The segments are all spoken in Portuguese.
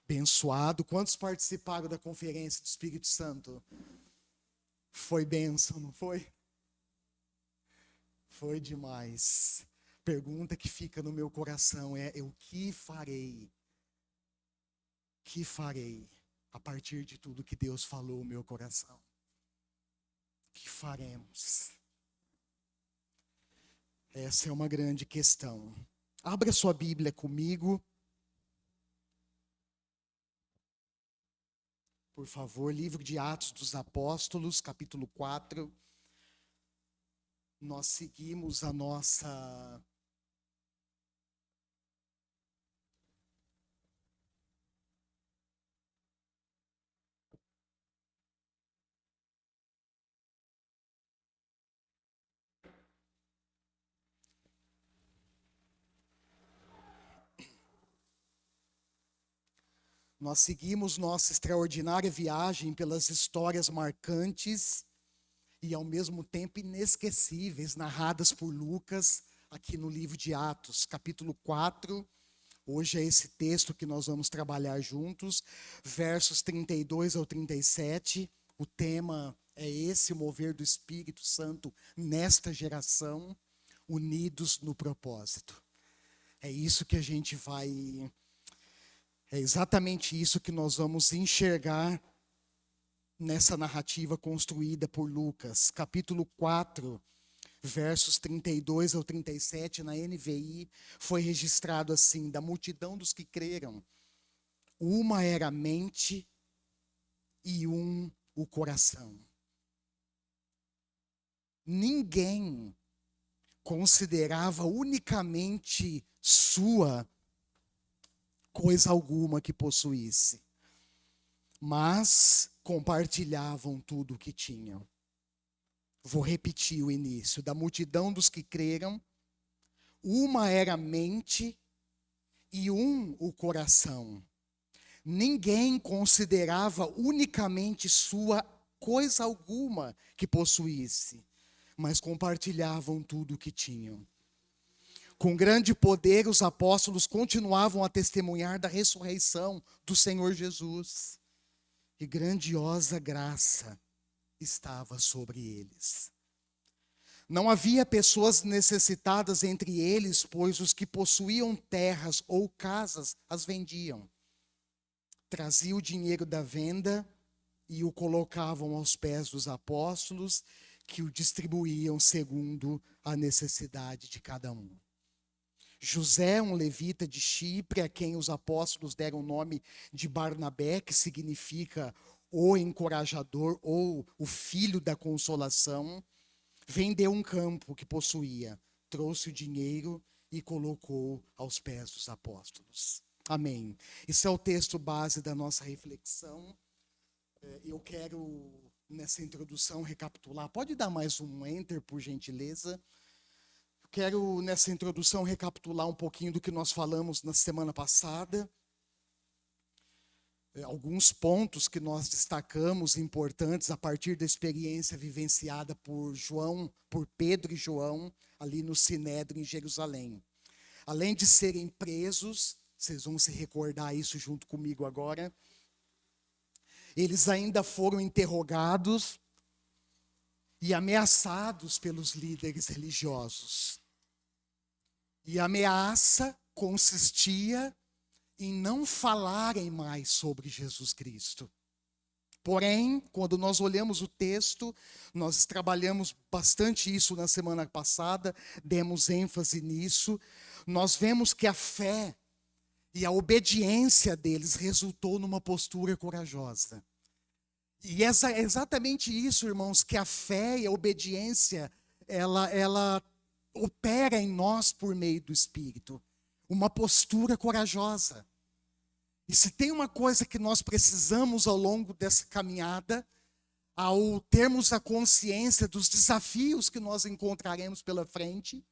Abençoado. Quantos participaram da conferência do Espírito Santo? Foi bênção, não foi? Foi demais. Pergunta que fica no meu coração é: o que farei? O que farei a partir de tudo que Deus falou no meu coração? O que faremos? Essa é uma grande questão. Abra sua Bíblia comigo. Por favor, livro de Atos dos Apóstolos, capítulo 4. Nós seguimos a nossa nossa extraordinária viagem pelas histórias marcantes e ao mesmo tempo inesquecíveis, narradas por Lucas, aqui no livro de Atos, capítulo 4. Hoje é esse texto que nós vamos trabalhar juntos, versos 32 ao 37. O tema é esse: o mover do Espírito Santo nesta geração, unidos no propósito. É isso que a gente vai... É exatamente isso que nós vamos enxergar nessa narrativa construída por Lucas, capítulo 4, versos 32 ao 37, na NVI, foi registrado assim: da multidão dos que creram, uma era a mente e um o coração. Ninguém considerava unicamente sua coisa alguma que possuísse, mas compartilhavam tudo o que tinham. Vou repetir o início: da multidão dos que creram, uma era a mente e um o coração. Ninguém considerava unicamente sua coisa alguma que possuísse, mas compartilhavam tudo o que tinham. Com grande poder, os apóstolos continuavam a testemunhar da ressurreição do Senhor Jesus, e grandiosa graça estava sobre eles. Não havia pessoas necessitadas entre eles, pois os que possuíam terras ou casas as vendiam. Traziam o dinheiro da venda e o colocavam aos pés dos apóstolos, que o distribuíam segundo a necessidade de cada um. José, um levita de Chipre, a quem os apóstolos deram o nome de Barnabé, que significa o encorajador ou o filho da consolação, vendeu um campo que possuía, trouxe o dinheiro e colocou aos pés dos apóstolos. Amém. Esse é o texto base da nossa reflexão. Eu quero, nessa introdução, recapitular. Pode dar mais um enter, por gentileza? Quero, nessa introdução, recapitular um pouquinho do que nós falamos na semana passada. Alguns pontos que nós destacamos importantes a partir da experiência vivenciada por Pedro e João, ali no Sinédrio em Jerusalém. Além de serem presos, vocês vão se recordar isso junto comigo agora, eles ainda foram interrogados e ameaçados pelos líderes religiosos. E a ameaça consistia em não falarem mais sobre Jesus Cristo. Porém, quando nós olhamos o texto, nós trabalhamos bastante isso na semana passada, demos ênfase nisso, nós vemos que a fé e a obediência deles resultou numa postura corajosa. E é exatamente isso, irmãos, que a fé e a obediência, ela opera em nós por meio do Espírito. Uma postura corajosa. E se tem uma coisa que nós precisamos ao longo dessa caminhada, ao termos a consciência dos desafios que nós encontraremos pela frente,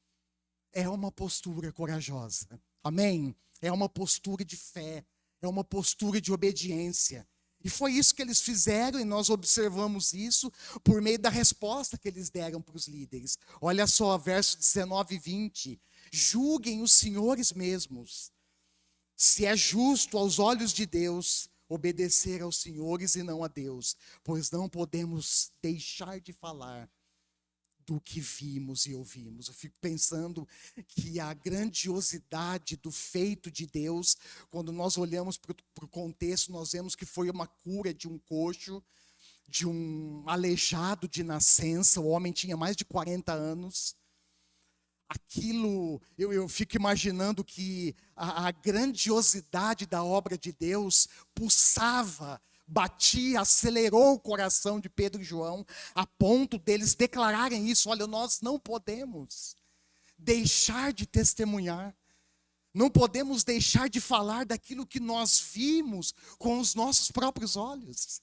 é uma postura corajosa. Amém? É uma postura de fé, é uma postura de obediência. E foi isso que eles fizeram, e nós observamos isso por meio da resposta que eles deram para os líderes. Olha só, versos 19 e 20. julguem os senhores mesmos, se é justo aos olhos de Deus obedecer aos senhores e não a Deus, pois não podemos deixar de falar do que vimos e ouvimos. Eu fico pensando que a grandiosidade do feito de Deus, quando nós olhamos para o contexto, nós vemos que foi uma cura de um coxo, de um aleijado de nascença. O homem tinha mais de 40 anos. Aquilo, eu fico imaginando que a grandiosidade da obra de Deus pulsava, batia, acelerou o coração de Pedro e João, a ponto deles declararem isso: olha, nós não podemos deixar de testemunhar, não podemos deixar de falar daquilo que nós vimos com os nossos próprios olhos,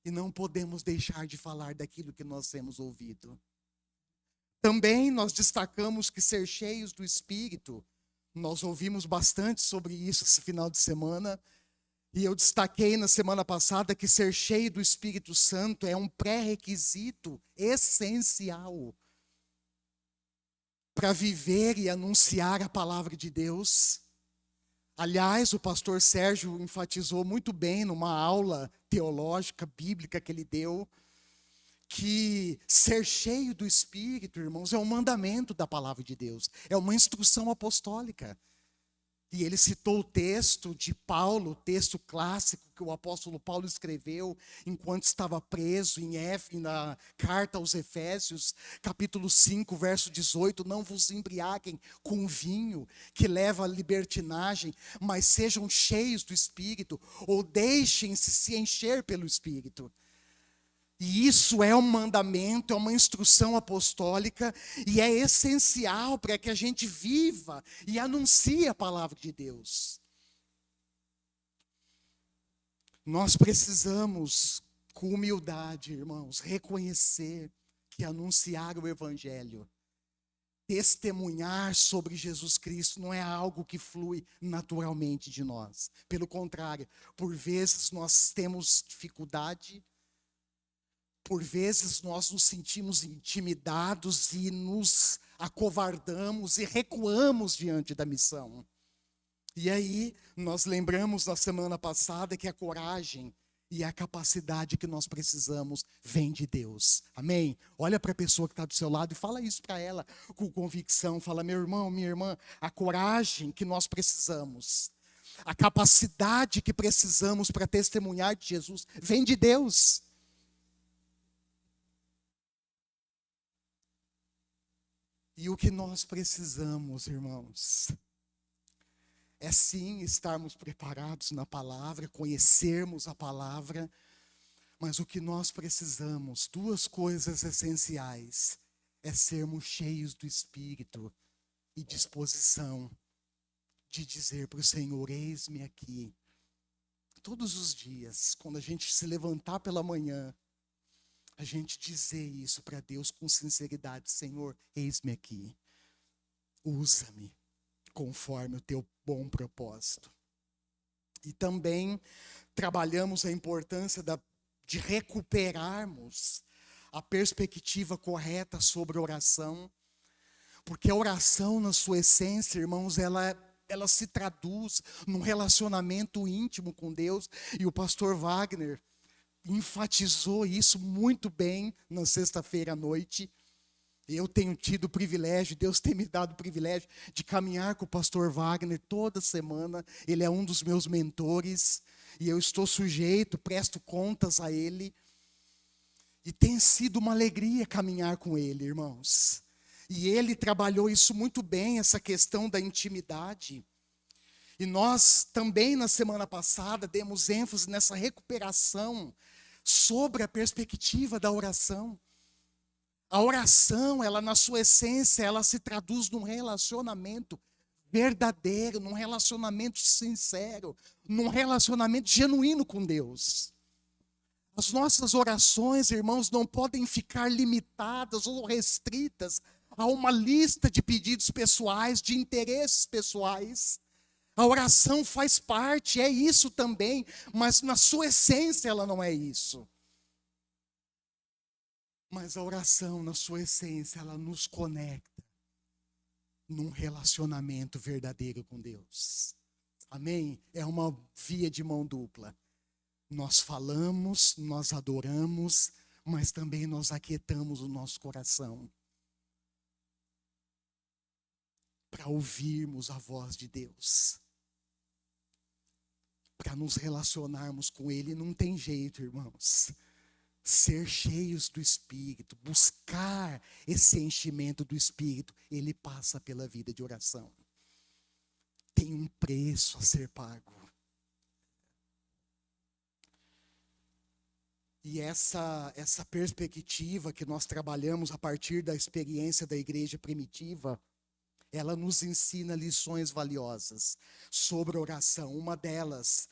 e não podemos deixar de falar daquilo que nós temos ouvido. Também nós destacamos que ser cheios do Espírito, nós ouvimos bastante sobre isso esse final de semana, e eu destaquei na semana passada que ser cheio do Espírito Santo é um pré-requisito essencial para viver e anunciar a palavra de Deus. Aliás, o pastor Sérgio enfatizou muito bem numa aula teológica, bíblica que ele deu, que ser cheio do Espírito, irmãos, é um mandamento da palavra de Deus, é uma instrução apostólica. E ele citou o texto de Paulo, o texto clássico que o apóstolo Paulo escreveu enquanto estava preso na carta aos Efésios, capítulo 5, verso 18: não vos embriaguem com vinho, que leva à libertinagem, mas sejam cheios do Espírito, ou deixem-se se encher pelo Espírito. E isso é um mandamento, é uma instrução apostólica, e é essencial para que a gente viva e anuncie a palavra de Deus. Nós precisamos, com humildade, irmãos, reconhecer que anunciar o Evangelho, testemunhar sobre Jesus Cristo, não é algo que flui naturalmente de nós. Pelo contrário, por vezes nós temos dificuldade, por vezes nós nos sentimos intimidados e nos acovardamos e recuamos diante da missão. E aí, nós lembramos na semana passada que a coragem e a capacidade que nós precisamos vem de Deus. Amém? Olha para a pessoa que está do seu lado e fala isso para ela com convicção. Fala: meu irmão, minha irmã, a coragem que nós precisamos, a capacidade que precisamos para testemunhar de Jesus vem de Deus. E o que nós precisamos, irmãos, é sim estarmos preparados na palavra, conhecermos a palavra, mas o que nós precisamos, duas coisas essenciais, é sermos cheios do Espírito e disposição de dizer para o Senhor: eis-me aqui. Todos os dias, quando a gente se levantar pela manhã, a gente dizer isso para Deus com sinceridade: Senhor, eis-me aqui, usa-me conforme o teu bom propósito. E também trabalhamos a importância de recuperarmos a perspectiva correta sobre a oração, porque a oração, na sua essência, irmãos, ela se traduz num relacionamento íntimo com Deus, e o pastor Wagner enfatizou isso muito bem na sexta-feira à noite. Eu tenho tido o privilégio, Deus tem me dado o privilégio de caminhar com o pastor Wagner toda semana. Ele é um dos meus mentores e eu estou sujeito, presto contas a ele. E tem sido uma alegria caminhar com ele, irmãos. E ele trabalhou isso muito bem, essa questão da intimidade. E nós também, na semana passada, demos ênfase nessa recuperação sobre a perspectiva da oração. A oração, ela na sua essência, ela se traduz num relacionamento verdadeiro, num relacionamento sincero, num relacionamento genuíno com Deus. As nossas orações, irmãos, não podem ficar limitadas ou restritas a uma lista de pedidos pessoais, de interesses pessoais. A oração faz parte, é isso também, mas na sua essência ela não é isso. Mas a oração, na sua essência, ela nos conecta num relacionamento verdadeiro com Deus. Amém? É uma via de mão dupla. Nós falamos, nós adoramos, mas também nós aquietamos o nosso coração para ouvirmos a voz de Deus, para nos relacionarmos com Ele. Não tem jeito, irmãos. Ser cheios do Espírito, buscar esse enchimento do Espírito, ele passa pela vida de oração. Tem um preço a ser pago. E essa perspectiva que nós trabalhamos a partir da experiência da igreja primitiva, ela nos ensina lições valiosas sobre oração. Uma delas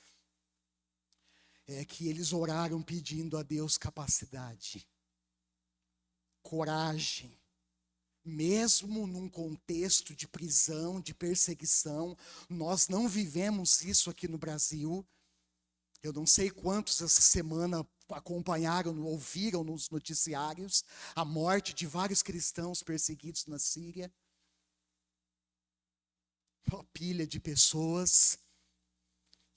é que eles oraram pedindo a Deus capacidade, coragem. Mesmo num contexto de prisão, de perseguição, nós não vivemos isso aqui no Brasil. Eu não sei quantos essa semana acompanharam, ouviram nos noticiários a morte de vários cristãos perseguidos na Síria. Uma pilha de pessoas.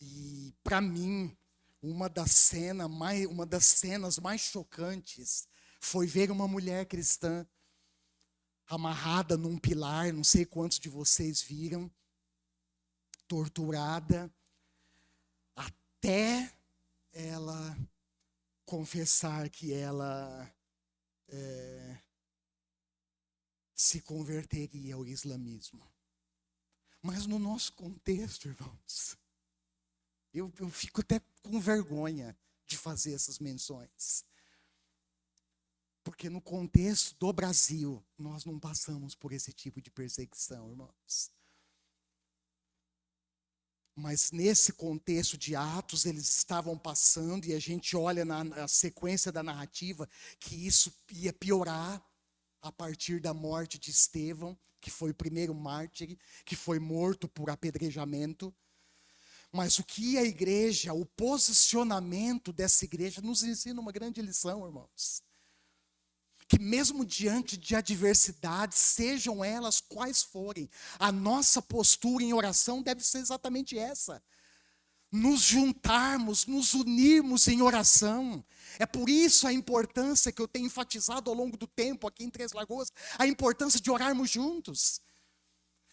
E para mim, uma das cenas mais chocantes foi ver uma mulher cristã amarrada num pilar, não sei quantos de vocês viram, torturada, até ela confessar que ela se converteria ao islamismo. Mas no nosso contexto, irmãos, eu fico até com vergonha de fazer essas menções. Porque no contexto do Brasil, nós não passamos por esse tipo de perseguição, irmãos. Mas nesse contexto de Atos, eles estavam passando, e a gente olha na sequência da narrativa que isso ia piorar a partir da morte de Estevão, que foi o primeiro mártir, que foi morto por apedrejamento. Mas o que a igreja, o posicionamento dessa igreja nos ensina uma grande lição, irmãos. Que mesmo diante de adversidades, sejam elas quais forem, a nossa postura em oração deve ser exatamente essa. Nos juntarmos, nos unirmos em oração. É por isso a importância que eu tenho enfatizado ao longo do tempo aqui em Três Lagoas, a importância de orarmos juntos.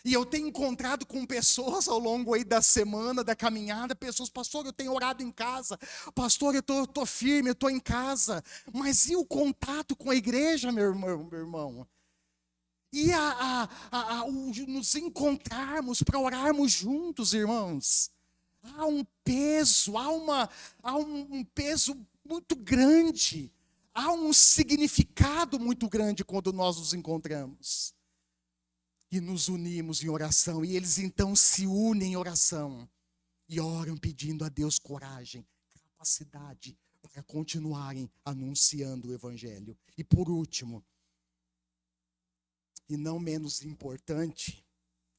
E eu tenho encontrado com pessoas ao longo aí da semana, da caminhada, pessoas, pastor, eu tenho orado em casa, pastor, eu tô firme, eu estou em casa. Mas e o contato com a igreja, meu irmão? E nos encontrarmos para orarmos juntos, irmãos? Há um peso, há um peso muito grande, há um significado muito grande quando nós nos encontramos. E nos unimos em oração, e eles então se unem em oração, e oram pedindo a Deus coragem, capacidade, para continuarem anunciando o Evangelho. E por último, e não menos importante,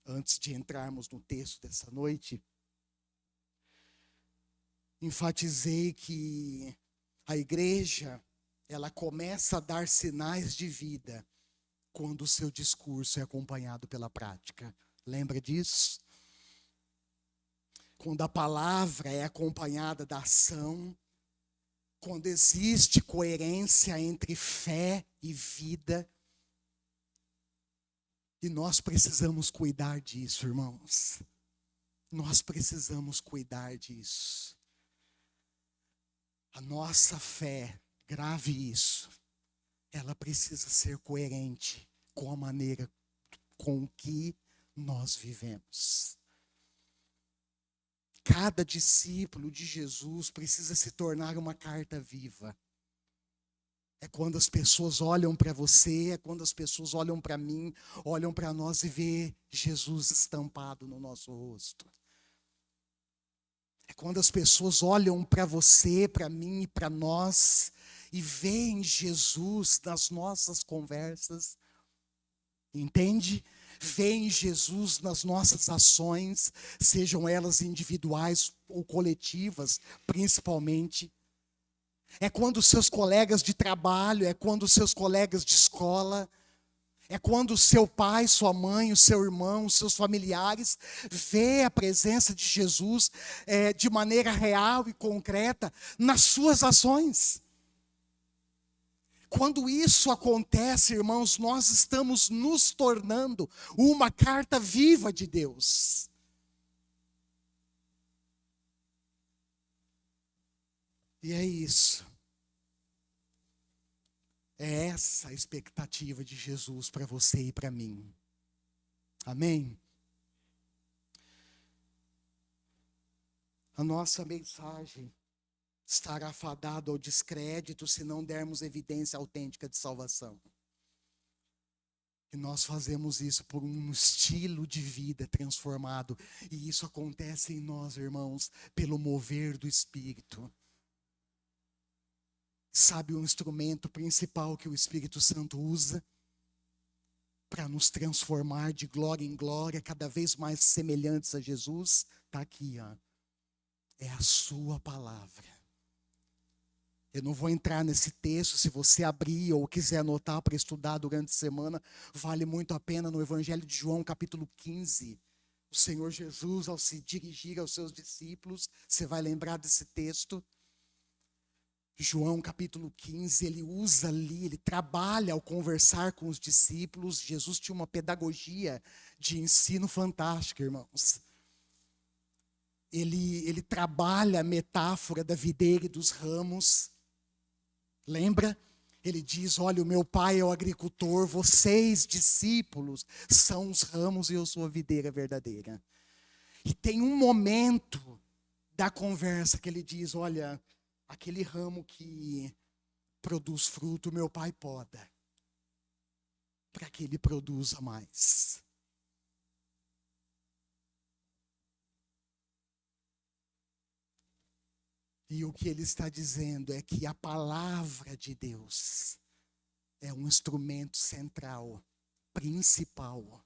antes de entrarmos no texto dessa noite, enfatizei que a igreja, ela começa a dar sinais de vida quando o seu discurso é acompanhado pela prática. Lembra disso? Quando a palavra é acompanhada da ação, quando existe coerência entre fé e vida. E nós precisamos cuidar disso, irmãos. Nós precisamos cuidar disso. A nossa fé, grave isso, ela precisa ser coerente com a maneira com que nós vivemos. Cada discípulo de Jesus precisa se tornar uma carta viva. É quando as pessoas olham para você, é quando as pessoas olham para mim, olham para nós e vê Jesus estampado no nosso rosto. É quando as pessoas olham para você, para mim e para nós e veem Jesus nas nossas conversas. Entende? Veem Jesus nas nossas ações, sejam elas individuais ou coletivas, principalmente. É quando os seus colegas de trabalho, é quando os seus colegas de escola, É quando o seu pai, sua mãe, o seu irmão, os seus familiares vê a presença de Jesus de maneira real e concreta nas suas ações. Quando isso acontece, irmãos, nós estamos nos tornando uma carta viva de Deus. E é isso. É essa a expectativa de Jesus para você e para mim. Amém? A nossa mensagem estará fadada ao descrédito se não dermos evidência autêntica de salvação. E nós fazemos isso por um estilo de vida transformado. E isso acontece em nós, irmãos, pelo mover do Espírito. Sabe o instrumento principal que o Espírito Santo usa para nos transformar de glória em glória, cada vez mais semelhantes a Jesus? Está aqui, ó. É a sua palavra. Eu não vou entrar nesse texto, se você abrir ou quiser anotar para estudar durante a semana, vale muito a pena. No Evangelho de João, capítulo 15, o Senhor Jesus, ao se dirigir aos seus discípulos, você vai lembrar desse texto. João capítulo 15, ele usa ali, ele trabalha ao conversar com os discípulos. Jesus tinha uma pedagogia de ensino fantástica, irmãos. Ele trabalha a metáfora da videira e dos ramos. Lembra? Ele diz, olha, o meu pai é o agricultor, vocês, discípulos, são os ramos e eu sou a videira verdadeira. E tem um momento da conversa que ele diz, olha, aquele ramo que produz fruto, meu pai poda, para que ele produza mais. E o que ele está dizendo é que a palavra de Deus é um instrumento central, principal,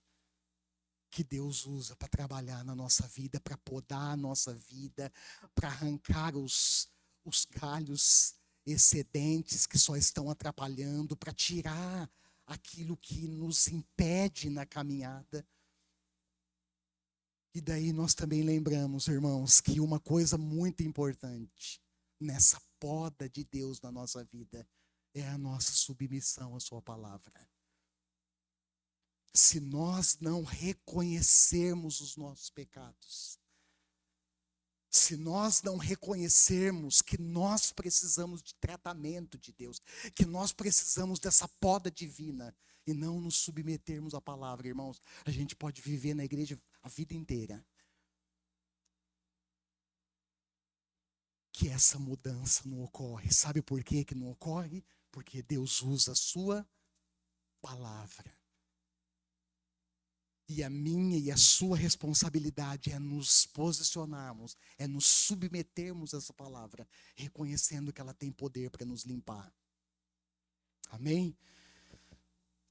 que Deus usa para trabalhar na nossa vida, para podar a nossa vida, para arrancar os galhos excedentes que só estão atrapalhando, para tirar aquilo que nos impede na caminhada. E daí nós também lembramos, irmãos, que uma coisa muito importante nessa poda de Deus na nossa vida é a nossa submissão à sua palavra. Se nós não reconhecermos os nossos pecados, se nós não reconhecermos que nós precisamos de tratamento de Deus, que nós precisamos dessa poda divina e não nos submetermos à palavra, irmãos, a gente pode viver na igreja a vida inteira. Que essa mudança não ocorre. Sabe por quê que não ocorre? Porque Deus usa a sua palavra. E a minha e a sua responsabilidade é nos posicionarmos, é nos submetermos a essa palavra, reconhecendo que ela tem poder para nos limpar. Amém?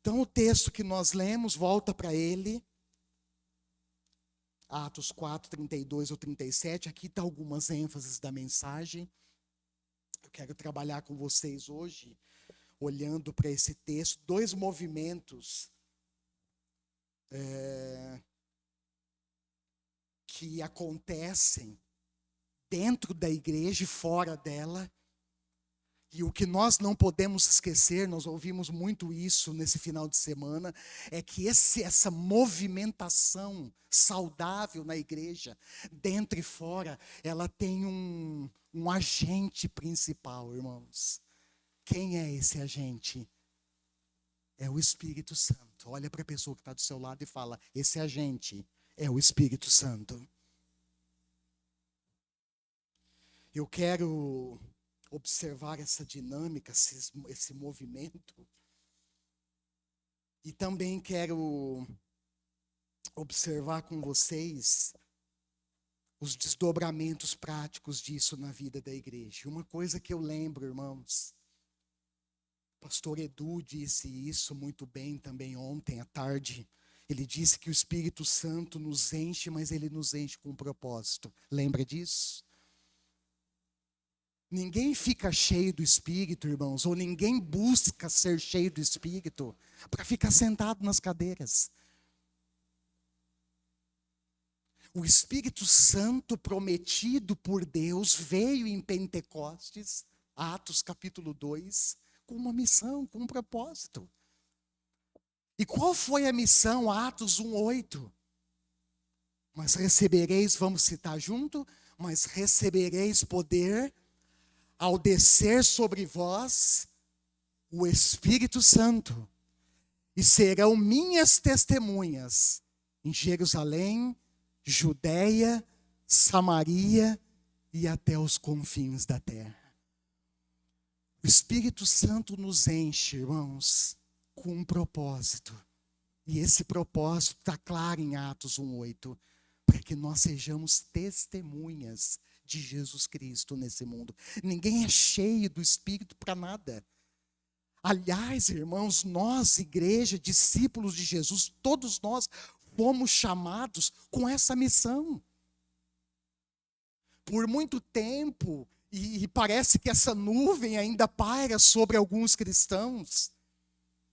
Então o texto que nós lemos, volta para ele. Atos 4, 32 ou 37. Aqui está algumas ênfases da mensagem. Eu quero trabalhar com vocês hoje, olhando para esse texto, dois movimentos que acontecem dentro da igreja e fora dela. E o que nós não podemos esquecer, nós ouvimos muito isso nesse final de semana, é que essa movimentação saudável na igreja, dentro e fora, ela tem um agente principal, irmãos. Quem é esse agente? É o Espírito Santo. Olha para a pessoa que está do seu lado e fala, esse agente é o Espírito Santo. Eu quero observar essa dinâmica, esse movimento. E também quero observar com vocês os desdobramentos práticos disso na vida da igreja. Uma coisa que eu lembro, irmãos, o pastor Edu disse isso muito bem também ontem à tarde. Ele disse que o Espírito Santo nos enche, mas ele nos enche com um propósito. Lembra disso? Ninguém fica cheio do Espírito, irmãos, ou ninguém busca ser cheio do Espírito para ficar sentado nas cadeiras. O Espírito Santo prometido por Deus veio em Pentecostes, Atos capítulo 2, com uma missão, com um propósito. E qual foi a missão? Atos 1:8. Mas recebereis, vamos citar junto, mas recebereis poder ao descer sobre vós o Espírito Santo, e serão minhas testemunhas em Jerusalém, Judeia, Samaria e até os confins da terra. O Espírito Santo nos enche, irmãos, com um propósito. E esse propósito está claro em Atos 1:8, para que nós sejamos testemunhas de Jesus Cristo nesse mundo. Ninguém é cheio do Espírito para nada. Aliás, irmãos, nós, igreja, discípulos de Jesus, todos nós fomos chamados com essa missão. Por muito tempo, e parece que essa nuvem ainda paira sobre alguns cristãos.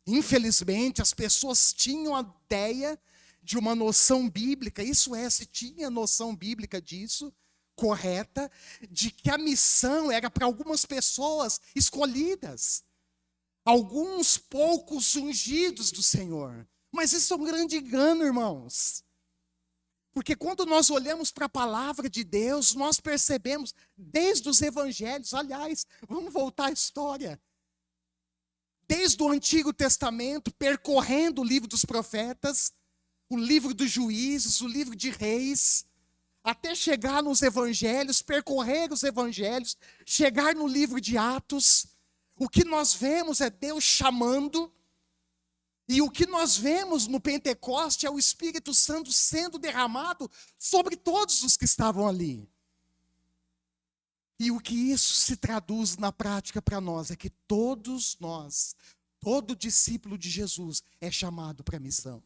Infelizmente, as pessoas tinham a ideia de uma noção bíblica, isso é, se tinha noção bíblica disso, correta, de que a missão era para algumas pessoas escolhidas, alguns poucos ungidos do Senhor. Mas isso é um grande engano, irmãos. Porque quando nós olhamos para a palavra de Deus, nós percebemos, desde os evangelhos, aliás, vamos voltar à história, desde o Antigo Testamento, percorrendo o livro dos profetas, o livro dos juízes, o livro de reis, até chegar nos evangelhos, percorrer os evangelhos, chegar no livro de Atos, o que nós vemos é Deus chamando, e o que nós vemos no Pentecoste é o Espírito Santo sendo derramado sobre todos os que estavam ali. E o que isso se traduz na prática para nós é que todos nós, todo discípulo de Jesus é chamado para a missão.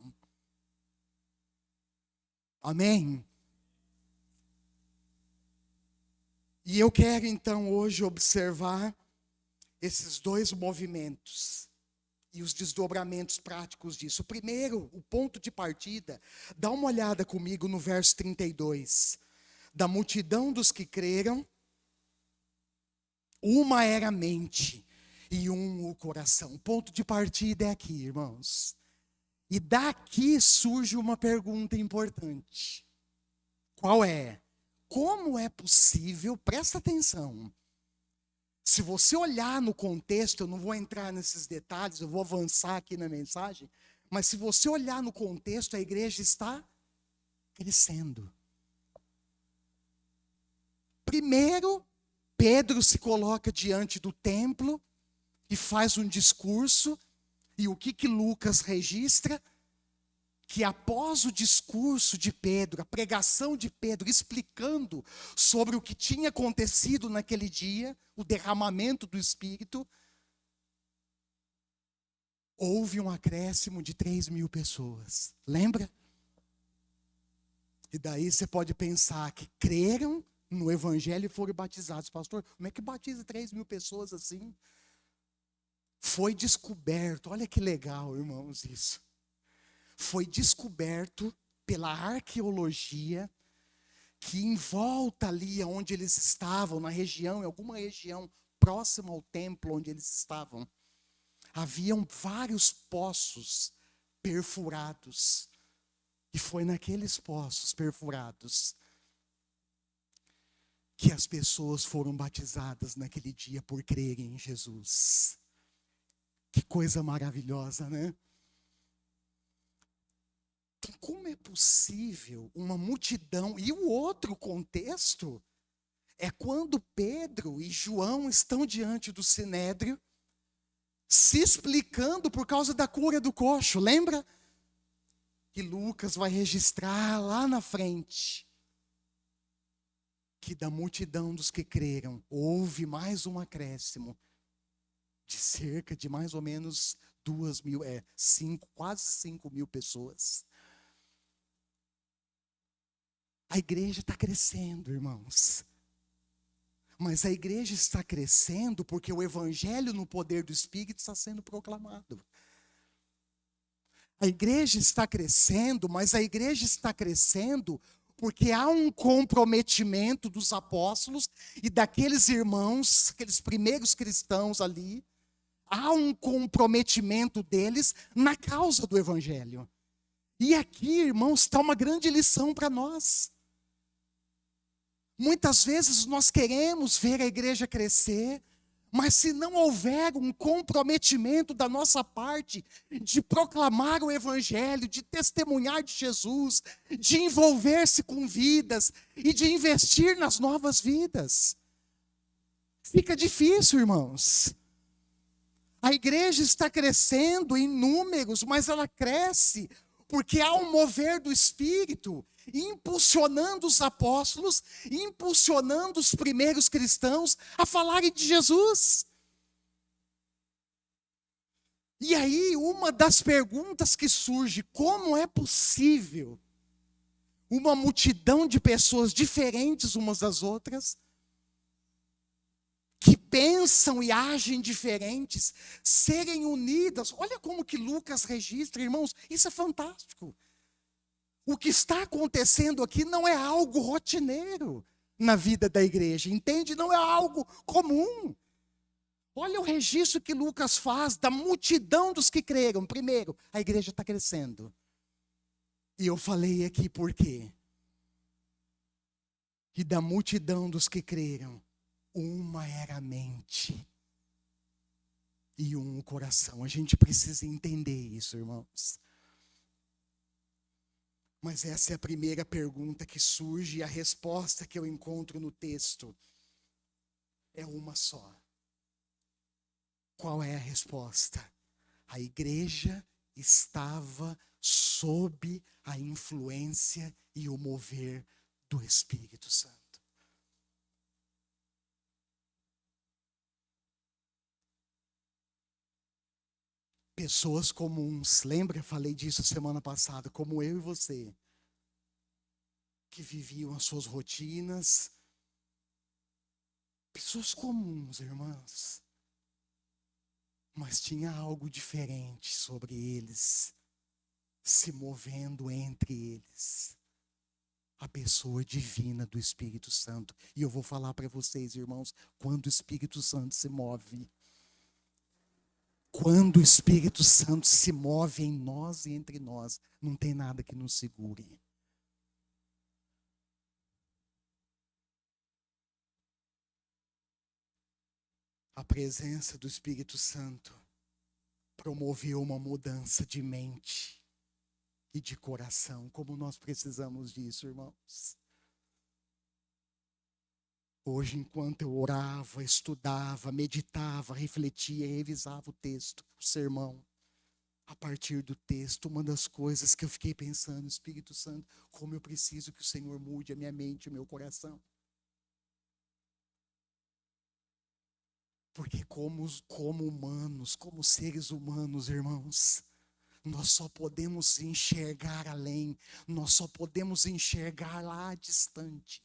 Amém? E eu quero então hoje observar esses dois movimentos e os desdobramentos práticos disso. Primeiro, o ponto de partida, dá uma olhada comigo no verso 32. Da multidão dos que creram, uma era a mente e um o coração. O ponto de partida é aqui, irmãos. E daqui surge uma pergunta importante. Qual é? Como é possível, presta atenção, se você olhar no contexto, eu não vou entrar nesses detalhes, eu vou avançar aqui na mensagem, mas se você olhar no contexto, a igreja está crescendo. Primeiro, Pedro se coloca diante do templo e faz um discurso, e o que Lucas registra? Que após o discurso de Pedro, a pregação de Pedro, explicando sobre o que tinha acontecido naquele dia, o derramamento do Espírito, houve um acréscimo de 3.000 pessoas. Lembra? E daí você pode pensar que creram no Evangelho e foram batizados. Pastor, como é que batiza 3.000 pessoas assim? Foi descoberto, olha que legal, irmãos, isso. Foi descoberto pela arqueologia que em volta ali onde eles estavam, na região, em alguma região próxima ao templo onde eles estavam, haviam vários poços perfurados. E foi naqueles poços perfurados que as pessoas foram batizadas naquele dia por crerem em Jesus. Que coisa maravilhosa, né? Então, como é possível uma multidão? E o outro contexto é quando Pedro e João estão diante do sinédrio, se explicando por causa da cura do coxo. Lembra? Que Lucas vai registrar lá na frente que da multidão dos que creram houve mais um acréscimo de cerca de mais ou menos 2.000, quase 5.000 pessoas. A igreja está crescendo, irmãos. Mas a igreja está crescendo porque o evangelho no poder do Espírito está sendo proclamado. A igreja está crescendo, mas a igreja está crescendo porque há um comprometimento dos apóstolos e daqueles irmãos, aqueles primeiros cristãos ali, há um comprometimento deles na causa do evangelho. E aqui, irmãos, está uma grande lição para nós. Muitas vezes nós queremos ver a igreja crescer, mas se não houver um comprometimento da nossa parte de proclamar o evangelho, de testemunhar de Jesus, de envolver-se com vidas e de investir nas novas vidas, fica difícil, irmãos. A igreja está crescendo em números, mas ela cresce porque há um mover do Espírito, impulsionando os apóstolos, impulsionando os primeiros cristãos a falarem de Jesus. E aí, uma das perguntas que surge, como é possível uma multidão de pessoas diferentes umas das outras, que pensam e agem diferentes, serem unidas? Olha como que Lucas registra, irmãos, isso é fantástico. O que está acontecendo aqui não é algo rotineiro na vida da igreja, entende? Não é algo comum. Olha o registro que Lucas faz da multidão dos que creram. Primeiro, a igreja está crescendo. E eu falei aqui por quê? E da multidão dos que creram, uma era a mente e um o coração. A gente precisa entender isso, irmãos. Mas essa é a primeira pergunta que surge e a resposta que eu encontro no texto é uma só. Qual é a resposta? A igreja estava sob a influência e o mover do Espírito Santo. Pessoas comuns, lembra? Falei disso semana passada, como eu e você, que viviam as suas rotinas. Pessoas comuns, irmãs. Mas tinha algo diferente sobre eles, se movendo entre eles. A pessoa divina do Espírito Santo. E eu vou falar para vocês, irmãos, quando o Espírito Santo se move. Quando o Espírito Santo se move em nós e entre nós, não tem nada que nos segure. A presença do Espírito Santo promoveu uma mudança de mente e de coração. Como nós precisamos disso, irmãos. Hoje, enquanto eu orava, estudava, meditava, refletia, revisava o texto, o sermão, a partir do texto, uma das coisas que eu fiquei pensando, Espírito Santo, como eu preciso que o Senhor mude a minha mente e o meu coração. Porque como humanos, como seres humanos, irmãos, nós só podemos enxergar além, nós só podemos enxergar lá distante.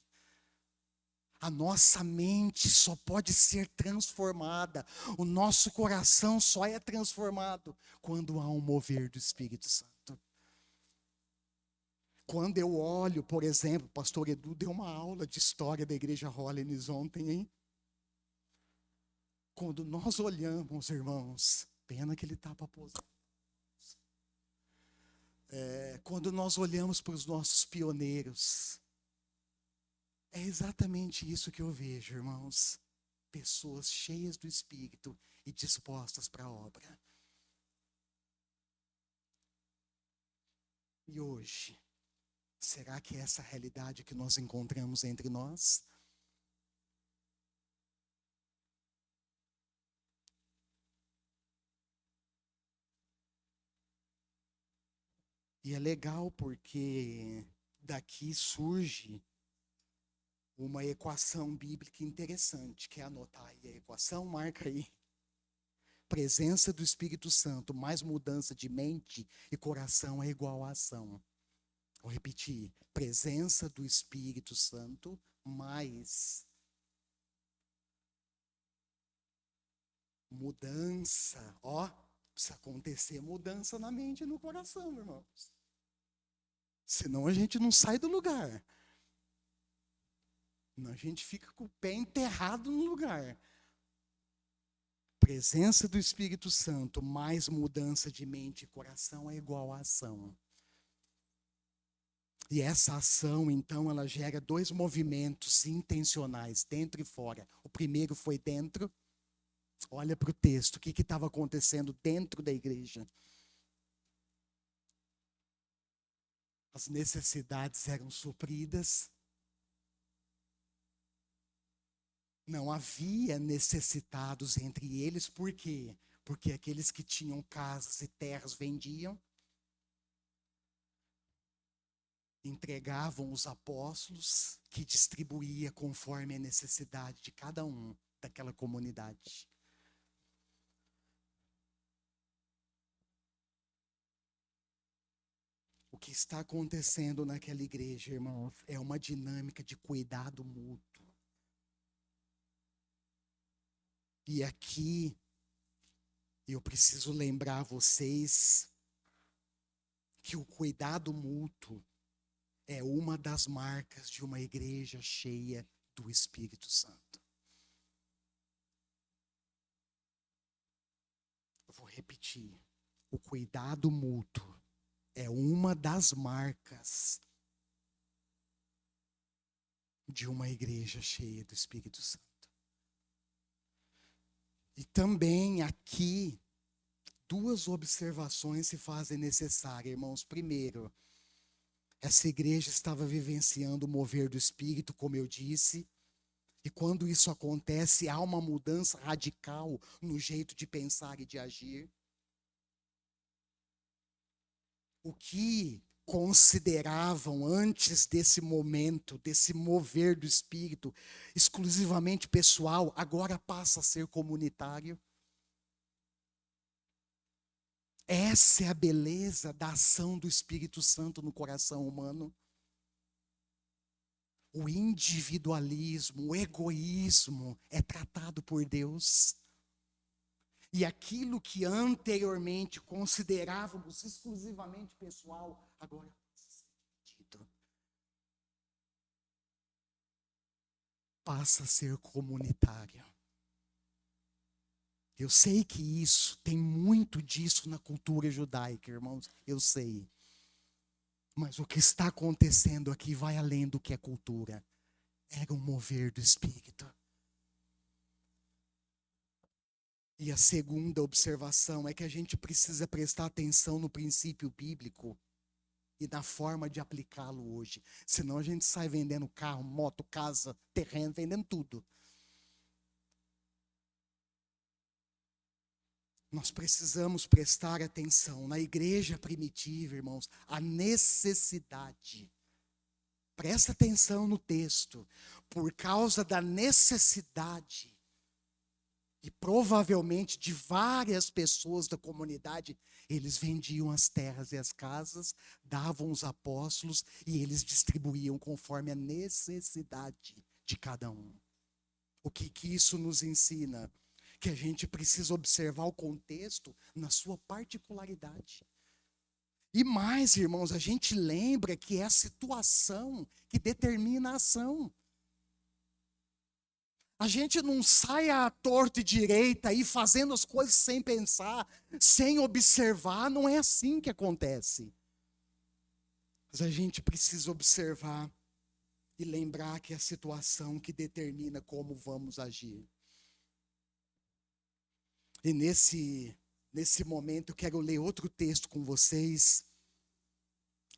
A nossa mente só pode ser transformada, o nosso coração só é transformado quando há um mover do Espírito Santo. Quando eu olho, por exemplo, o pastor Edu deu uma aula de história da igreja Holiness ontem, hein? Quando nós olhamos, irmãos, pena que ele está para posar. Quando nós olhamos para os nossos pioneiros, é exatamente isso que eu vejo, irmãos. Pessoas cheias do Espírito e dispostas para a obra. E hoje, será que é essa realidade que nós encontramos entre nós? E é legal porque daqui surge uma equação bíblica interessante. Quer anotar aí a equação? Marca aí. Presença do Espírito Santo mais mudança de mente e coração é igual a ação. Vou repetir. Presença do Espírito Santo mais Mudança, ó, precisa acontecer mudança na mente e no coração, irmãos. Senão a gente não sai do lugar. Senão a gente fica com o pé enterrado no lugar. Presença do Espírito Santo, mais mudança de mente e coração é igual a ação. E essa ação, então, ela gera dois movimentos intencionais, dentro e fora. O primeiro foi dentro. Olha para o texto, o que estava acontecendo dentro da igreja? As necessidades eram supridas. Não havia necessitados entre eles, por quê? Porque aqueles que tinham casas e terras vendiam, entregavam os apóstolos, que distribuía conforme a necessidade de cada um daquela comunidade. O que está acontecendo naquela igreja, irmão, é uma dinâmica de cuidado mútuo. E aqui, eu preciso lembrar vocês que o cuidado mútuo é uma das marcas de uma igreja cheia do Espírito Santo. Eu vou repetir. O cuidado mútuo é uma das marcas de uma igreja cheia do Espírito Santo. E também aqui, duas observações se fazem necessárias, irmãos. Primeiro, essa igreja estava vivenciando o mover do Espírito, como eu disse, e quando isso acontece, há uma mudança radical no jeito de pensar e de agir. O que consideravam antes desse momento, desse mover do Espírito, exclusivamente pessoal, agora passa a ser comunitário. Essa é a beleza da ação do Espírito Santo no coração humano. O individualismo, o egoísmo é tratado por Deus. E aquilo que anteriormente considerávamos exclusivamente pessoal, agora passa a ser comunitário. Eu sei que isso, tem muito disso na cultura judaica, irmãos, eu sei. Mas o que está acontecendo aqui vai além do que é cultura. Era um mover do Espírito. E a segunda observação é que a gente precisa prestar atenção no princípio bíblico e na forma de aplicá-lo hoje. Senão a gente sai vendendo carro, moto, casa, terreno, vendendo tudo. Nós precisamos prestar atenção na igreja primitiva, irmãos, a necessidade. Presta atenção no texto. Por causa da necessidade, e provavelmente de várias pessoas da comunidade, eles vendiam as terras e as casas, davam os apóstolos e eles distribuíam conforme a necessidade de cada um. O que isso nos ensina? Que a gente precisa observar o contexto na sua particularidade. E mais, irmãos, a gente lembra que é a situação que determina a ação. A gente não sai à torta e direita aí fazendo as coisas sem pensar, sem observar, não é assim que acontece. Mas a gente precisa observar e lembrar que é a situação que determina como vamos agir. E nesse momento eu quero ler outro texto com vocês.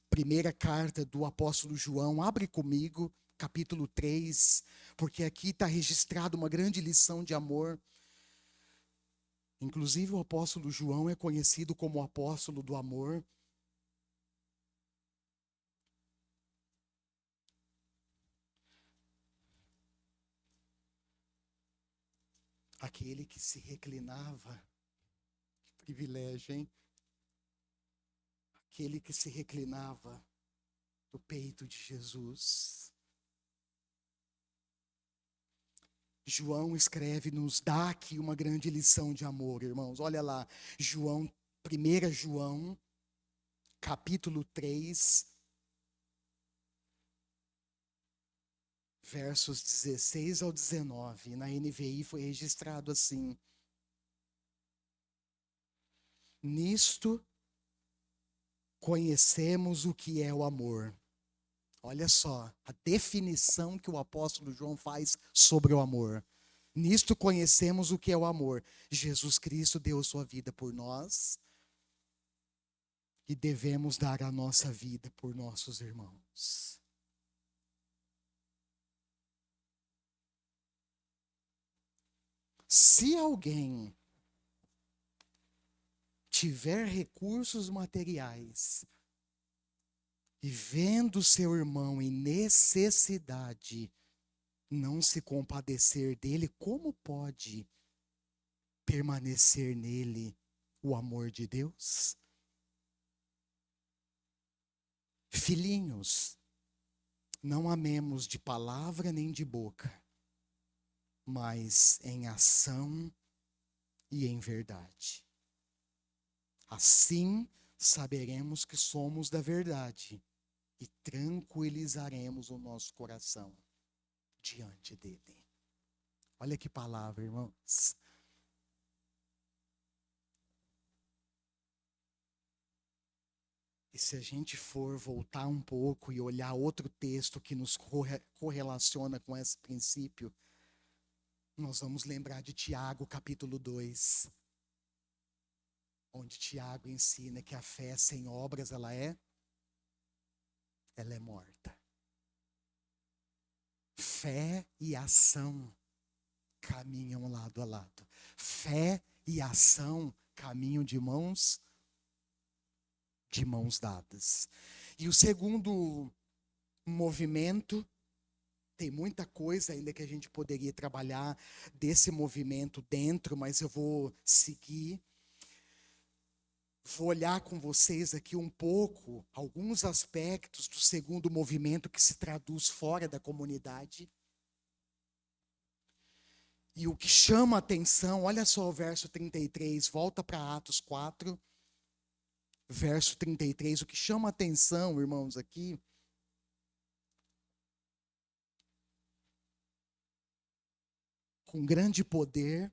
Primeira carta do apóstolo João, abre comigo, capítulo 3, porque aqui está registrado uma grande lição de amor. Inclusive o apóstolo João é conhecido como o apóstolo do amor. Aquele que se reclinava, que privilégio, hein? Aquele que se reclinava no peito de Jesus. João escreve, nos dá aqui uma grande lição de amor, irmãos. Olha lá, João, 1 João, capítulo 3, versos 16 ao 19. Na NVI foi registrado assim: nisto conhecemos o que é o amor. Olha só, a definição que o apóstolo João faz sobre o amor. Nisto conhecemos o que é o amor. Jesus Cristo deu sua vida por nós e devemos dar a nossa vida por nossos irmãos. Se alguém tiver recursos materiais e vendo seu irmão em necessidade, não se compadecer dele, como pode permanecer nele o amor de Deus? Filhinhos, não amemos de palavra nem de boca, mas em ação e em verdade. Assim saberemos que somos da verdade e tranquilizaremos o nosso coração diante dele. Olha que palavra, irmãos. E se a gente for voltar um pouco e olhar outro texto que nos correlaciona com esse princípio, nós vamos lembrar de Tiago, capítulo 2, onde Tiago ensina que a fé sem obras, ela é morta. Fé e ação caminham lado a lado. Fé e ação caminham de mãos dadas. E o segundo movimento, tem muita coisa ainda que a gente poderia trabalhar desse movimento dentro, mas eu vou seguir. Vou olhar com vocês aqui um pouco, alguns aspectos do segundo movimento que se traduz fora da comunidade. E o que chama a atenção, olha só o verso 33, volta para Atos 4, verso 33. O que chama a atenção, irmãos, aqui, com grande poder,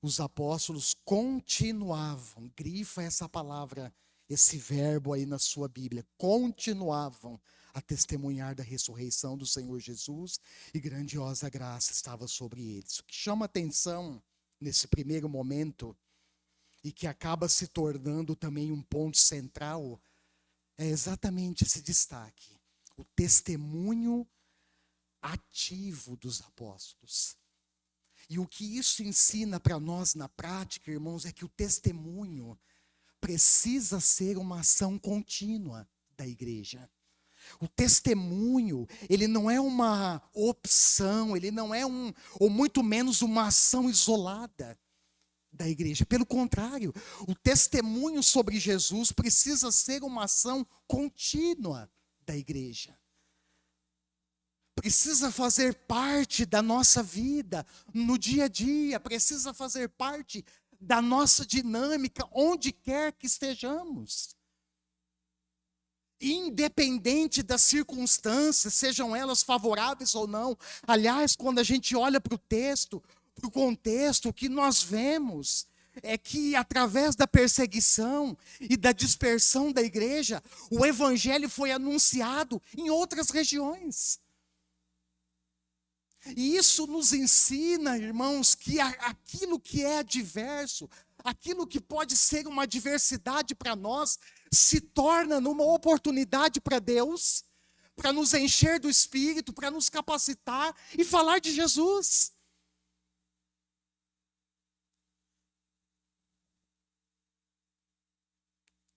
os apóstolos continuavam, grifa essa palavra, esse verbo aí na sua Bíblia, continuavam a testemunhar da ressurreição do Senhor Jesus e grandiosa graça estava sobre eles. O que chama atenção nesse primeiro momento e que acaba se tornando também um ponto central é exatamente esse destaque, o testemunho ativo dos apóstolos. E o que isso ensina para nós na prática, irmãos, é que o testemunho precisa ser uma ação contínua da igreja. O testemunho, ele não é uma opção, ele não é ou muito menos uma ação isolada da igreja. Pelo contrário, o testemunho sobre Jesus precisa ser uma ação contínua da igreja. Precisa fazer parte da nossa vida, no dia a dia, precisa fazer parte da nossa dinâmica, onde quer que estejamos. Independente das circunstâncias, sejam elas favoráveis ou não. Aliás, quando a gente olha para o texto, para o contexto, o que nós vemos é que através da perseguição e da dispersão da igreja, o evangelho foi anunciado em outras regiões. E isso nos ensina, irmãos, que aquilo que é adverso, aquilo que pode ser uma adversidade para nós, se torna numa oportunidade para Deus, para nos encher do Espírito, para nos capacitar e falar de Jesus.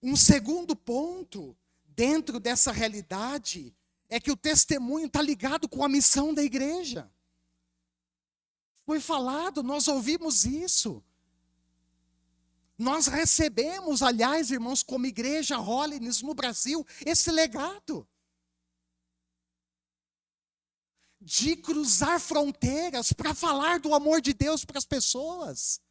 Um segundo ponto, dentro dessa realidade, é que o testemunho está ligado com a missão da igreja. Foi falado, nós ouvimos isso. Nós recebemos, aliás, irmãos, como igreja Holiness no Brasil, esse legado. de cruzar fronteiras para falar do amor de Deus para as pessoas.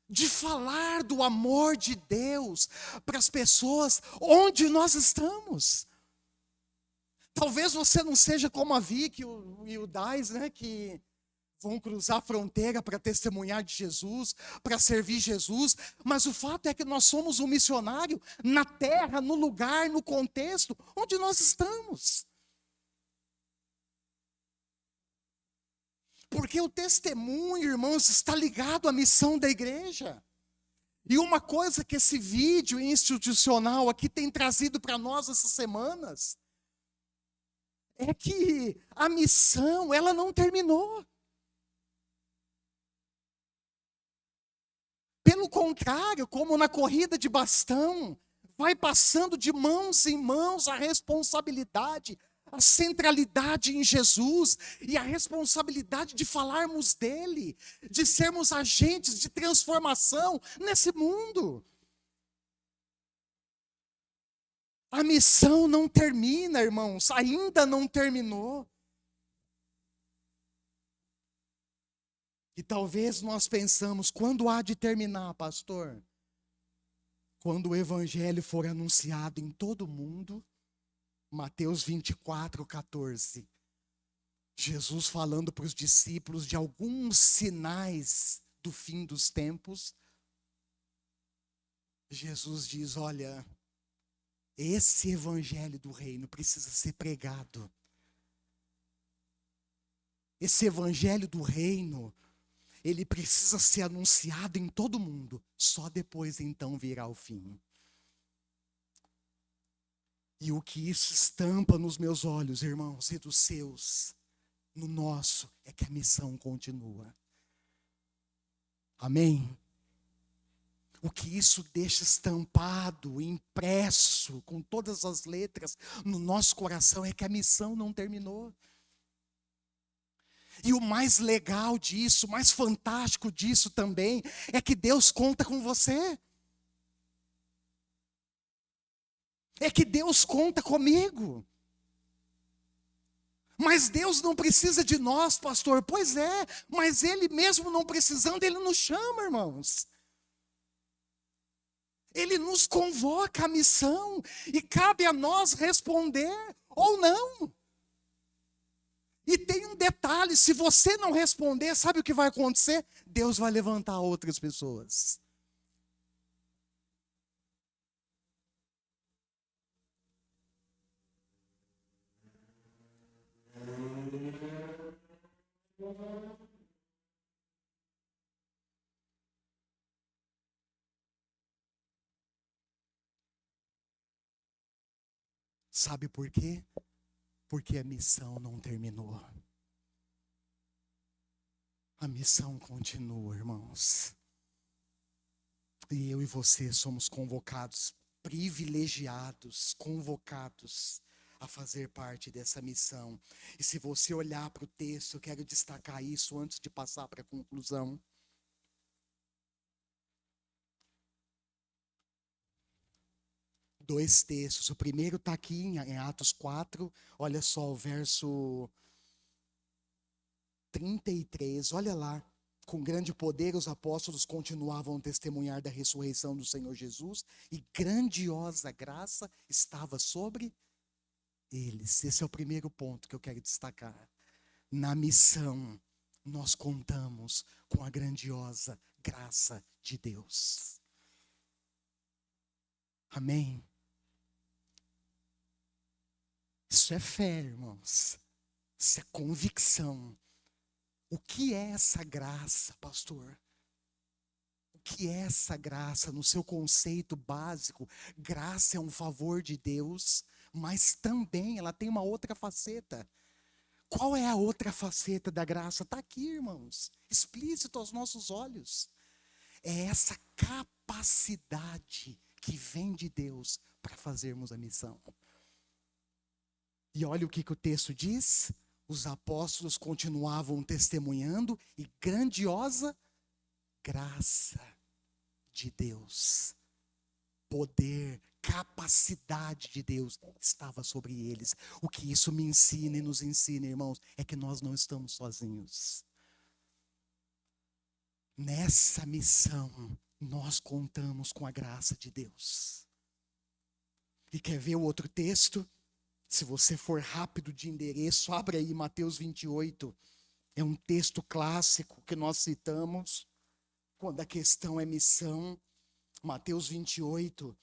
De falar do amor de Deus para as pessoas onde nós estamos. Talvez você não seja como a Vicky e o Dais, né, que vão cruzar a fronteira para testemunhar de Jesus, para servir Jesus, mas o fato é que nós somos um missionário na terra, no lugar, no contexto onde nós estamos. Porque o testemunho, irmãos, está ligado à missão da igreja. E uma coisa que esse vídeo institucional aqui tem trazido para nós essas semanas é que a missão, ela não terminou. Pelo contrário, como na corrida de bastão, vai passando de mãos em mãos a responsabilidade, a centralidade em Jesus e a responsabilidade de falarmos dele, de sermos agentes de transformação nesse mundo. A missão não termina, irmãos, ainda não terminou. E talvez nós pensamos, quando há de terminar, pastor? Quando o evangelho for anunciado em todo o mundo. Mateus 24, 14. Jesus falando para os discípulos de alguns sinais do fim dos tempos. Jesus diz, olha, esse evangelho do reino precisa ser pregado. Esse evangelho do reino, ele precisa ser anunciado em todo mundo. Só depois então virá o fim. E o que isso estampa nos meus olhos, irmãos, e dos seus, no nosso, é que a missão continua. Amém? O que isso deixa estampado, impresso, com todas as letras, no nosso coração, é que a missão não terminou. E o mais legal disso, o mais fantástico disso também, é que Deus conta com você. É que Deus conta comigo. Mas Deus não precisa de nós, pastor. Pois é, mas Ele mesmo não precisando, Ele nos chama, irmãos. Ele nos convoca à missão e cabe a nós responder ou não. E tem um detalhe, se você não responder, sabe o que vai acontecer? Deus vai levantar outras pessoas. Sabe por quê? Porque a missão não terminou. A missão continua, irmãos. E eu e você somos convocados, privilegiados, convocados a fazer parte dessa missão. E se você olhar para o texto, eu quero destacar isso antes de passar para a conclusão. Dois textos. O primeiro está aqui em Atos 4. Olha só o verso 33. Olha lá. Com grande poder os apóstolos continuavam a testemunhar da ressurreição do Senhor Jesus. E grandiosa graça estava sobre eles. Esse é o primeiro ponto que eu quero destacar. Na missão, nós contamos com a grandiosa graça de Deus. Amém? Isso é fé, irmãos. Isso é convicção. O que é essa graça, pastor? O que é essa graça no seu conceito básico? Graça é um favor de Deus, mas também ela tem uma outra faceta. Qual é a outra faceta da graça? Está aqui, irmãos, explícito aos nossos olhos. É essa capacidade que vem de Deus para fazermos a missão. E olha o que o texto diz. Os apóstolos continuavam testemunhando e grandiosa graça de Deus, poder, capacidade de Deus estava sobre eles. O que isso me ensina e nos ensina, irmãos, é que nós não estamos sozinhos. Nessa missão, nós contamos com a graça de Deus. E quer ver o outro texto? Se você for rápido de endereço, abre aí Mateus 28. É um texto clássico que nós citamos quando a questão é missão. Mateus 28.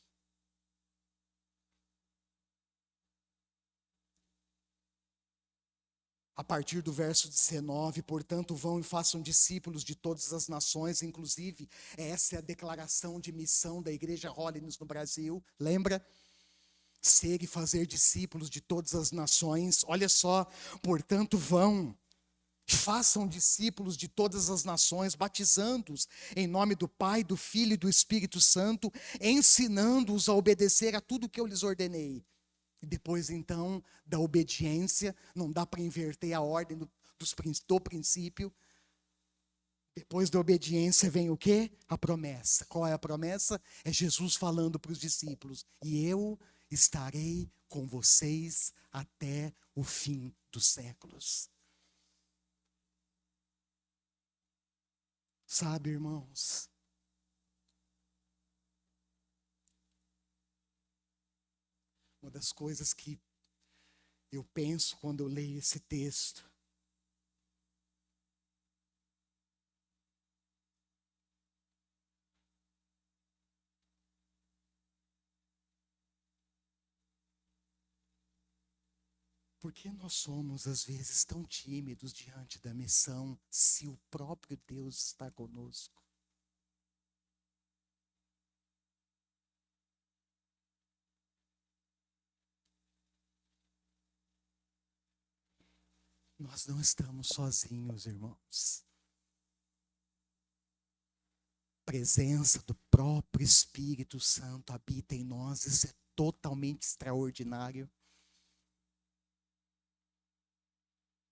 A partir do verso 19, portanto, vão e façam discípulos de todas as nações, inclusive, essa é a declaração de missão da Igreja Holiness no Brasil, lembra? Ser e fazer discípulos de todas as nações, olha só, portanto, vão, façam discípulos de todas as nações, batizando-os em nome do Pai, do Filho e do Espírito Santo, ensinando-os a obedecer a tudo que eu lhes ordenei. E depois, então, da obediência, não dá para inverter a ordem do princípio. Depois da obediência vem o quê? A promessa. Qual é a promessa? É Jesus falando para os discípulos: e eu estarei com vocês até o fim dos séculos. Sabe, irmãos, uma das coisas que eu penso quando eu leio esse texto, por que nós somos às vezes tão tímidos diante da missão, se o próprio Deus está conosco? Nós não estamos sozinhos, irmãos. A presença do próprio Espírito Santo habita em nós, isso é totalmente extraordinário.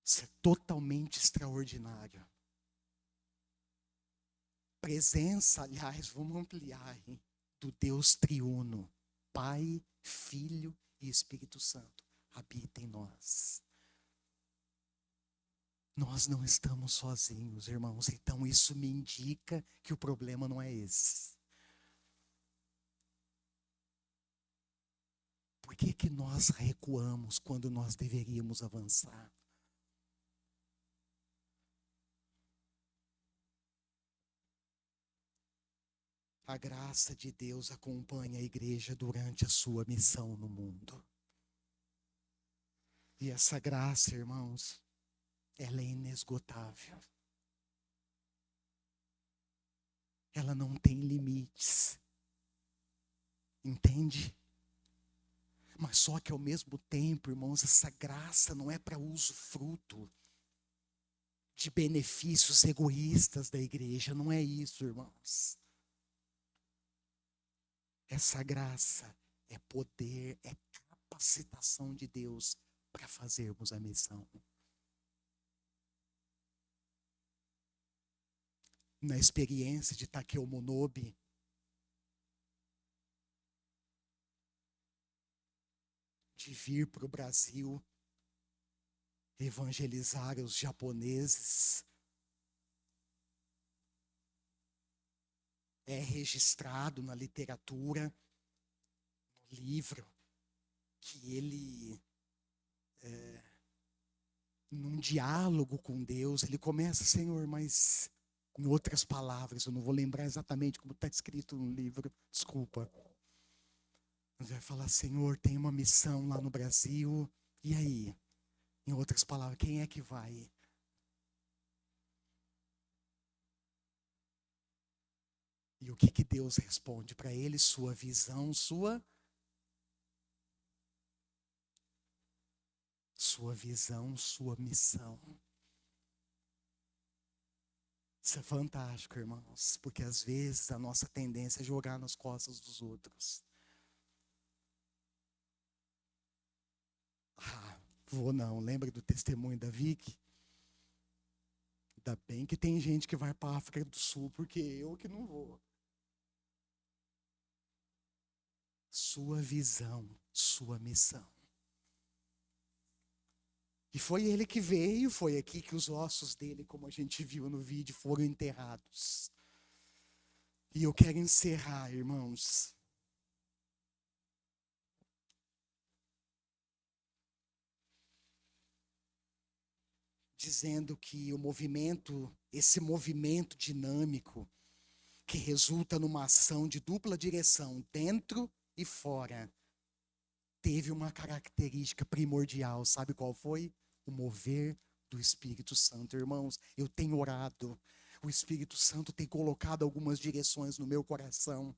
Isso é totalmente extraordinário. Presença, aliás, vamos ampliar, hein? Do Deus triuno, Pai, Filho e Espírito Santo, habita em nós. Nós não estamos sozinhos, irmãos. Então isso me indica que o problema não é esse. Por que que nós recuamos quando nós deveríamos avançar? A graça de Deus acompanha a igreja durante a sua missão no mundo. E essa graça, irmãos, ela é inesgotável. Ela não tem limites. Entende? Mas só que ao mesmo tempo, irmãos, essa graça não é para usufruto de benefícios egoístas da igreja. Não é isso, irmãos. Essa graça é poder, é capacitação de Deus para fazermos a missão. Na experiência de Takeo Monobe, de vir para o Brasil, evangelizar os japoneses, é registrado na literatura, no livro, que ele, num diálogo com Deus, ele começa: Senhor, mas em outras palavras, eu não vou lembrar exatamente como está escrito no livro, desculpa. Mas vai falar: Senhor, tem uma missão lá no Brasil, e aí? Em outras palavras, quem é que vai? E o que que Deus responde para ele? Sua visão, sua visão, sua missão. Isso é fantástico, irmãos, porque às vezes a nossa tendência é jogar nas costas dos outros. Vou não, lembra do testemunho da Vicky? Ainda bem que tem gente que vai para a África do Sul, porque eu que não vou. sua visão, sua missão. E foi ele que veio, foi aqui que os ossos dele, como a gente viu no vídeo, foram enterrados. E eu quero encerrar, irmãos, dizendo que esse movimento dinâmico, que resulta numa ação de dupla direção, dentro e fora, teve uma característica primordial, sabe qual foi? O mover do Espírito Santo. Irmãos, eu tenho orado, o Espírito Santo tem colocado algumas direções no meu coração,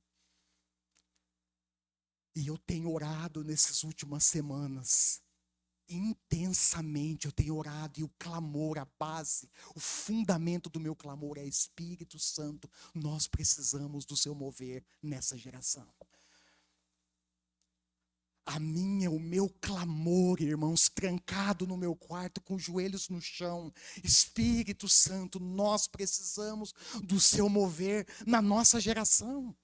e eu tenho orado nessas últimas semanas, intensamente eu tenho orado, e o clamor, a base, o fundamento do meu clamor é: Espírito Santo, nós precisamos do seu mover nessa geração. O meu clamor, irmãos, trancado no meu quarto, com os joelhos no chão: Espírito Santo, nós precisamos do seu mover na nossa geração.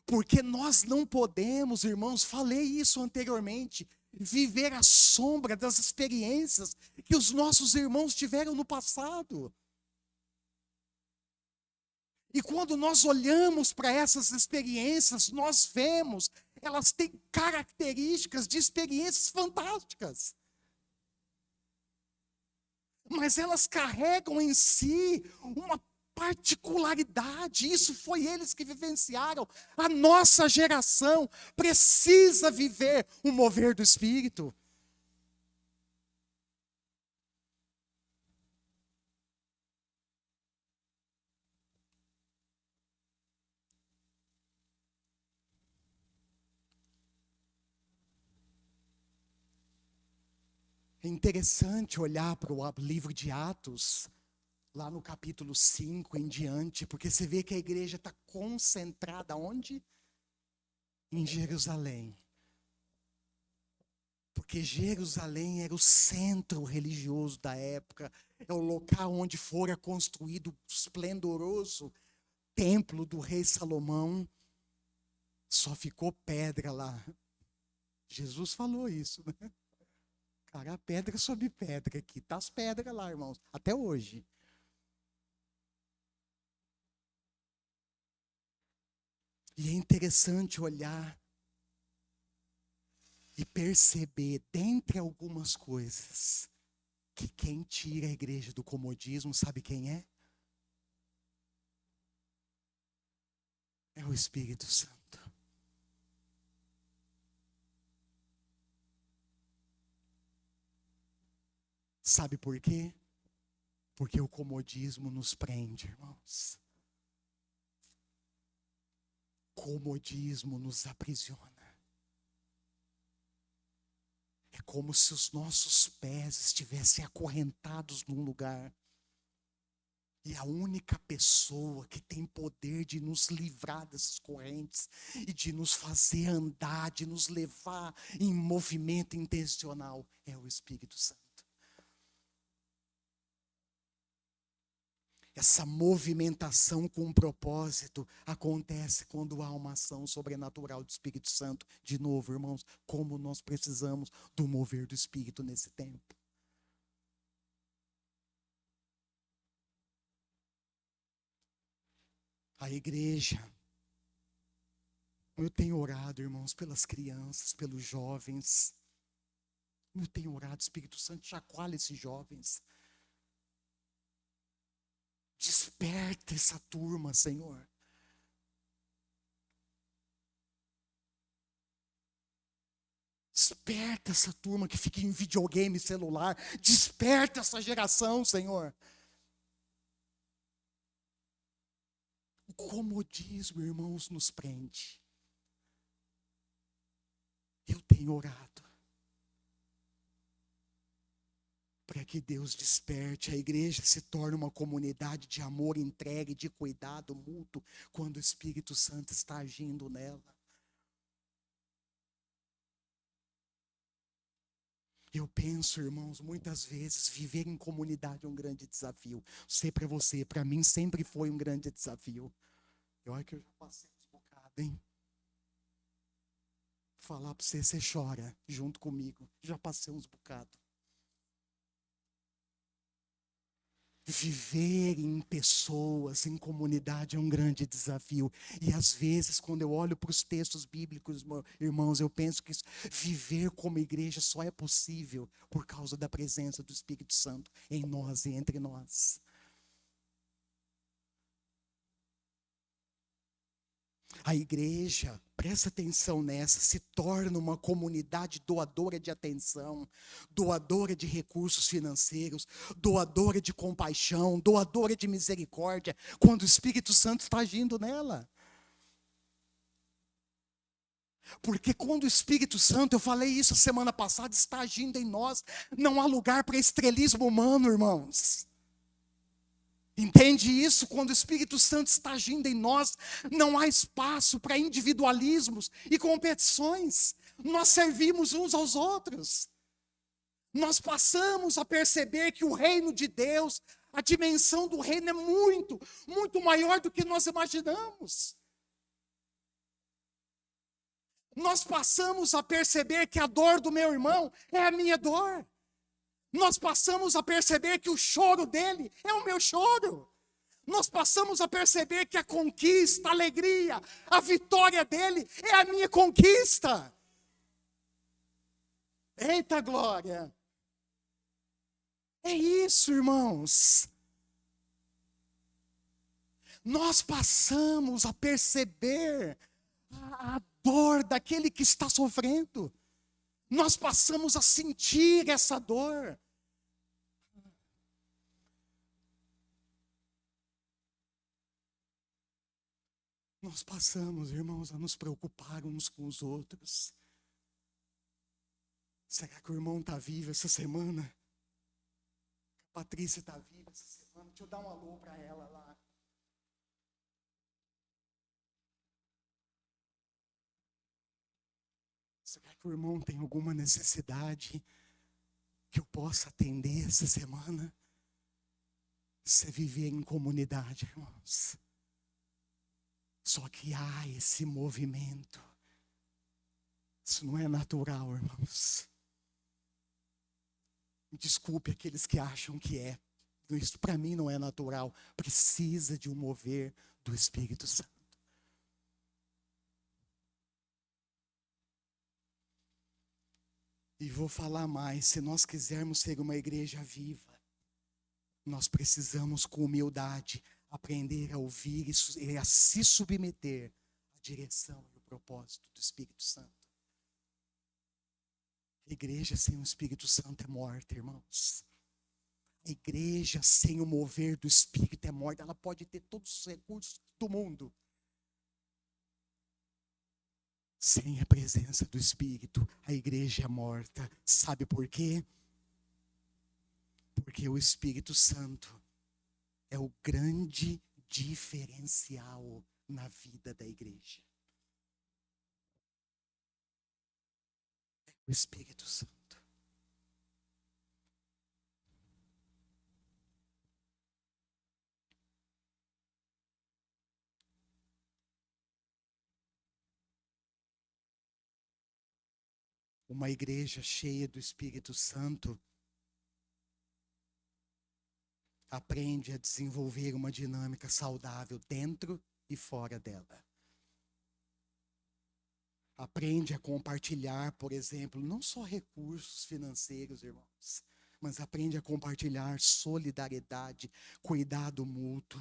Porque nós não podemos, irmãos, falei isso anteriormente, viver à sombra das experiências que os nossos irmãos tiveram no passado. E quando nós olhamos para essas experiências, nós vemos, elas têm características de experiências fantásticas. Mas elas carregam em si uma particularidade. Isso foi eles que vivenciaram. A nossa geração precisa viver o mover do Espírito. É interessante olhar para o livro de Atos, lá no capítulo 5 em diante, porque você vê que a igreja está concentrada onde? Em Jerusalém. Porque Jerusalém era o centro religioso da época, é o local onde fora construído o esplendoroso templo do rei Salomão. Só ficou pedra lá. Jesus falou isso, né? Cara, pedra sobre pedra aqui. Tá as pedras lá, irmãos, até hoje. E é interessante olhar e perceber, dentre algumas coisas, que quem tira a igreja do comodismo, sabe quem é? É o Espírito Santo. Sabe por quê? Porque o comodismo nos prende, irmãos. Comodismo nos aprisiona. É como se os nossos pés estivessem acorrentados num lugar. E a única pessoa que tem poder de nos livrar dessas correntes e de nos fazer andar, de nos levar em movimento intencional, é o Espírito Santo. Essa movimentação com um propósito acontece quando há uma ação sobrenatural do Espírito Santo. De novo, irmãos, como nós precisamos do mover do Espírito nesse tempo. A igreja, eu tenho orado, irmãos, pelas crianças, pelos jovens. Eu tenho orado, Espírito Santo, chacoalha esses jovens. Desperta essa turma, Senhor. Desperta essa turma que fica em videogame celular. Desperta essa geração, Senhor. O comodismo, irmãos, nos prende. Eu tenho orado para que Deus desperte, a igreja se torne uma comunidade de amor, entregue, de cuidado mútuo, quando o Espírito Santo está agindo nela. Eu penso, irmãos, muitas vezes viver em comunidade é um grande desafio. Sei para você, para mim sempre foi um grande desafio. Eu acho que eu já passei uns bocados, hein? Falar para você, você chora junto comigo. Já passei uns bocados. Viver em pessoas, em comunidade é um grande desafio. E às vezes, quando eu olho para os textos bíblicos, irmãos, eu penso que viver como igreja só é possível por causa da presença do Espírito Santo em nós e entre nós. A igreja, presta atenção nessa, se torna uma comunidade doadora de atenção, doadora de recursos financeiros, doadora de compaixão, doadora de misericórdia, quando o Espírito Santo está agindo nela. Porque quando o Espírito Santo, eu falei isso semana passada, está agindo em nós, não há lugar para estrelismo humano, irmãos. Entende isso? Quando o Espírito Santo está agindo em nós, não há espaço para individualismos e competições. Nós servimos uns aos outros. Nós passamos a perceber que o reino de Deus, a dimensão do reino é muito, muito maior do que nós imaginamos. Nós passamos a perceber que a dor do meu irmão é a minha dor. Nós passamos a perceber que o choro dele é o meu choro. Nós passamos a perceber que a conquista, a alegria, a vitória dele é a minha conquista. Eita glória! É isso, irmãos. Nós passamos a perceber a dor daquele que está sofrendo. Nós passamos a sentir essa dor. Nós passamos, irmãos, a nos preocupar uns com os outros. Será que o irmão está vivo essa semana? A Patrícia está viva essa semana? Deixa eu dar um alô para ela lá. Será que o irmão tem alguma necessidade que eu possa atender essa semana? Você viver em comunidade, irmãos. Só que há esse movimento. Isso não é natural, irmãos. Desculpe aqueles que acham que é. Isso para mim não é natural. Precisa de um mover do Espírito Santo. E vou falar mais. Se nós quisermos ser uma igreja viva, nós precisamos, com humildade, aprender a ouvir e a se submeter à direção e ao propósito do Espírito Santo. A igreja sem o Espírito Santo é morta, irmãos. A igreja sem o mover do Espírito é morta. Ela pode ter todos os recursos do mundo. Sem a presença do Espírito, a igreja é morta. Sabe por quê? Porque o Espírito Santo é o grande diferencial na vida da igreja. O Espírito Santo. Uma igreja cheia do Espírito Santo aprende a desenvolver uma dinâmica saudável dentro e fora dela. Aprende a compartilhar, por exemplo, não só recursos financeiros, irmãos, mas aprende a compartilhar solidariedade, cuidado mútuo.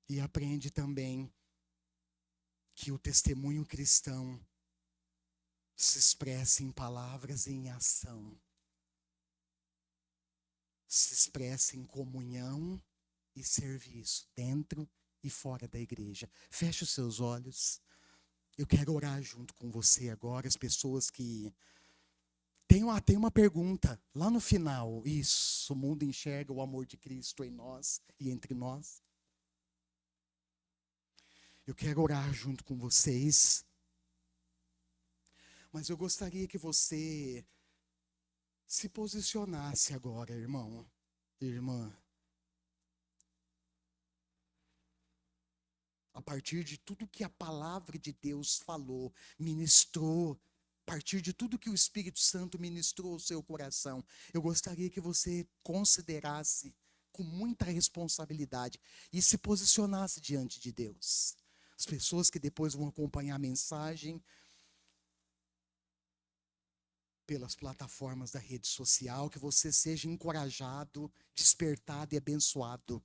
E aprende também que o testemunho cristão se expressa em palavras e em ação. Se expressa em comunhão e serviço, dentro e fora da igreja. Feche os seus olhos. Eu quero orar junto com você agora, as pessoas que... Tem uma pergunta lá no final. Isso, o mundo enxerga o amor de Cristo em nós e entre nós. Eu quero orar junto com vocês. Mas eu gostaria que você se posicionasse agora, irmão, irmã. partir de tudo que a palavra de Deus falou, ministrou, a partir de tudo que o Espírito Santo ministrou ao seu coração, eu gostaria que você considerasse com muita responsabilidade e se posicionasse diante de Deus. As pessoas que depois vão acompanhar a mensagem pelas plataformas da rede social, que você seja encorajado, despertado e abençoado.